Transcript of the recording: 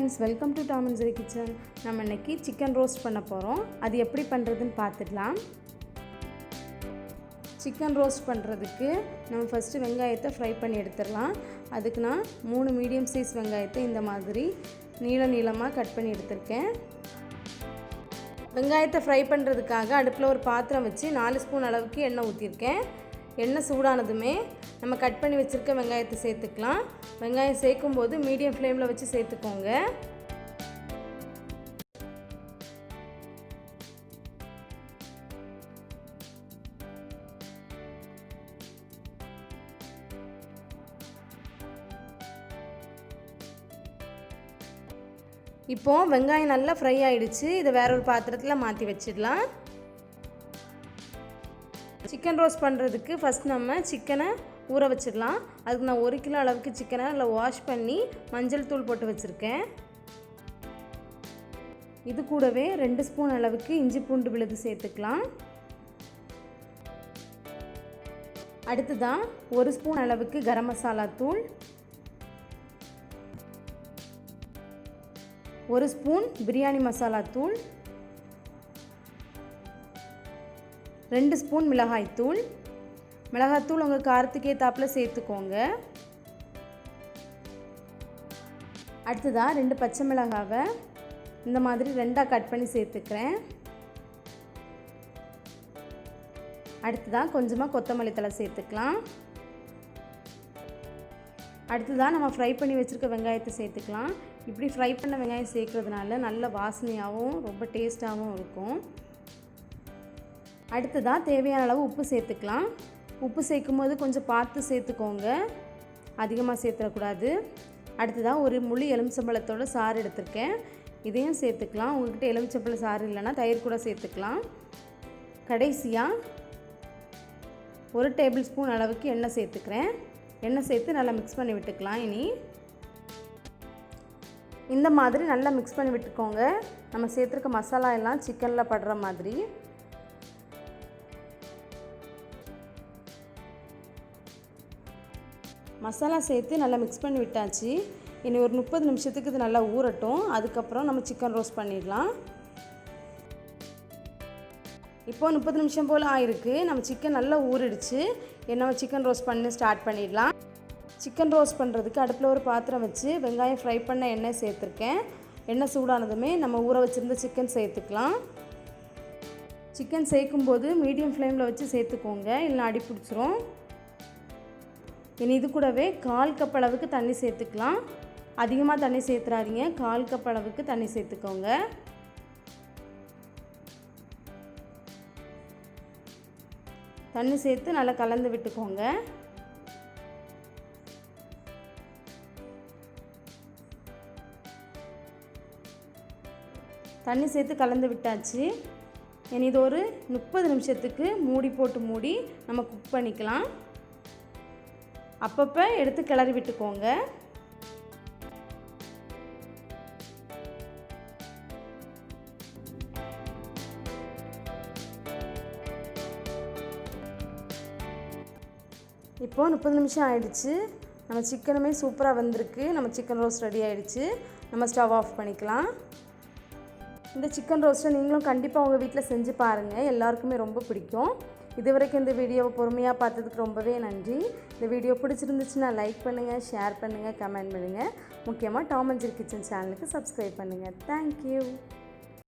friends, welcome to Tom and Jerry Kitchen. நம்ம இன்னைக்கு chicken roast பண்ண போறோம். அது எப்படி பண்றதுன்னு பார்த்துடலாம். chicken roast பண்றதுக்கு நம்ம first வெங்காயத்தை ஃப்ரை பண்ணி எடுத்துறலாம். அதுக்கு நான் 3 மீடியம் சைஸ் வெங்காயத்தை இந்த மாதிரி நீளமா கட் பண்ணி எடுத்துர்க்கேன். வெங்காயத்தை ஃப்ரை பண்றதுக்காக அடுப்புல ஒரு பாத்திரம் வச்சு 4 ஸ்பூன் அளவுக்கு எண்ணெய் ஊத்திருக்கேன். எண்ணெய் சூடானதுமே நம்ம கட் பண்ணி வச்சிருக்க வெங்காயத்தை சேர்த்துக்கலாம். வெங்காயம் சேர்க்கும்போது மீடியம் ஃப்ளேமில் வச்சு சேர்த்துக்கோங்க. இப்போ வெங்காயம் நல்லா ஃப்ரை ஆயிடுச்சு. இதை வேற ஒரு பாத்திரத்தில் மாற்றி வச்சிடலாம். சிக்கன் ரோஸ்ட் பண்ணுறதுக்கு ஃபஸ்ட் நம்ம சிக்கனை ஊற வச்சிடலாம். அதுக்கு நான் 1 கிலோ அளவுக்கு சிக்கனை நல்லா வாஷ் பண்ணி மஞ்சள் தூள் போட்டு வச்சுருக்கேன். இது கூடவே 2 ஸ்பூன் அளவுக்கு இஞ்சி பூண்டு விழுது சேர்த்துக்கலாம். அடுத்ததான் 1 ஸ்பூன் அளவுக்கு கரம் மசாலா தூள், 1 ஸ்பூன் பிரியாணி மசாலா தூள், 2 ஸ்பூன் மிளகாய்த்தூள். மிளகாய்த்தூள் உங்கள் காரத்துக்கு ஏற்றாப்புல சேர்த்துக்கோங்க. அடுத்ததாக 2 பச்சை மிளகாவை இந்த மாதிரி 2ஆக கட் பண்ணி சேர்த்துக்கிறேன். அடுத்ததாக கொஞ்சமாக கொத்தமல்லி தழை சேர்த்துக்கலாம். அடுத்ததாக நம்ம ஃப்ரை பண்ணி வச்சுருக்க வெங்காயத்தை சேர்த்துக்கலாம். இப்படி ஃப்ரை பண்ண வெங்காயம் சேர்க்குறதுனால நல்ல வாசனையாகவும் ரொம்ப டேஸ்ட்டாகவும் இருக்கும். அடுத்ததாக தேவையான அளவு உப்பு சேர்த்துக்கலாம். உப்பு சேர்க்கும்போது கொஞ்சம் பார்த்து சேர்த்துக்கோங்க, அதிகமாக சேர்த்துடக்கூடாது. அடுத்ததாக ஒரு முழு எலுமிச்சம்பழத்தோட சாறு எடுத்திருக்கேன், இதையும் சேர்த்துக்கலாம். உங்கள்கிட்ட எலுமிச்சம்பழ சாறு இல்லைன்னா தயிர் கூட சேர்த்துக்கலாம். கடைசியாக 1 டேபிள் ஸ்பூன் அளவுக்கு எண்ணெய் சேர்த்துக்கிறேன். எண்ணெய் சேர்த்து நல்லா மிக்ஸ் பண்ணி விட்டுக்கலாம். இனி இந்த மாதிரி நல்லா மிக்ஸ் பண்ணி விட்டுக்கோங்க. நம்ம சேர்த்துருக்க மசாலா எல்லாம் சிக்கனில் படுற மாதிரி. மசாலா சேர்த்து நல்லா மிக்ஸ் பண்ணி விட்டாச்சு. இனி ஒரு 30 நிமிஷத்துக்கு இது நல்லா ஊறட்டும். அதுக்கப்புறம் நம்ம சிக்கன் ரோஸ்ட் பண்ணிடலாம். இப்போ 30 நிமிஷம் போல் ஆயிருக்கு. நம்ம சிக்கன் நல்லா ஊறிடுச்சு. நம்ம சிக்கன் ரோஸ்ட் பண்ணி ஸ்டார்ட் பண்ணிடலாம். சிக்கன் ரோஸ்ட் பண்ணுறதுக்கு அடுப்பில் ஒரு பாத்திரம் வச்சு வெங்காயம் ஃப்ரை பண்ண எண்ணெய் சேர்த்துருக்கேன். எண்ணெய் சூடானதுமே நம்ம ஊற வச்சுருந்த சிக்கன் சேர்த்துக்கலாம். சிக்கன் சேர்க்கும்போது மீடியம் ஃப்ளேமில் வச்சு சேர்த்துக்கோங்க, இல்லைனா அடி பிடிச்சிரும். இனி இது கூடவே 1/4 கப் அளவுக்கு தண்ணி சேர்த்துக்கலாம். அதிகமாக தண்ணி சேர்த்துறாதீங்க, 1/4 கப் அளவுக்கு தண்ணி சேர்த்துக்கோங்க. தண்ணி சேர்த்து நல்லா கலந்து விட்டுக்கோங்க. தண்ணி சேர்த்து கலந்து விட்டாச்சு. இனி இது ஒரு 30 நிமிஷத்துக்கு மூடி நம்ம குக் பண்ணிக்கலாம். அப்பப்போ எடுத்து கிளறி விட்டுக்கோங்க. இப்போது 30 நிமிஷம் ஆயிடுச்சு. நம்ம சிக்கனுமே சூப்பராக வந்திருக்கு. நம்ம சிக்கன் ரோஸ்ட் ரெடி ஆகிடுச்சு. நம்ம ஸ்டவ் ஆஃப் பண்ணிக்கலாம். இந்த சிக்கன் ரோஸ்ட்டை நீங்களும் கண்டிப்பாக உங்கள் வீட்டில் செஞ்சு பாருங்கள், எல்லாருக்குமே ரொம்ப பிடிக்கும். இது வரைக்கும் இந்த வீடியோவை பொறுமையாக பார்த்ததுக்கு ரொம்பவே நன்றி. இந்த வீடியோ பிடிச்சிருந்துச்சுன்னா லைக் பண்ணுங்கள், ஷேர் பண்ணுங்கள், கமெண்ட் பண்ணுங்கள். முக்கியமாக டாம் அண்ட் ஜெர்ரி கிச்சன் சேனலுக்கு சப்ஸ்கிரைப் பண்ணுங்கள். தேங்க்யூ.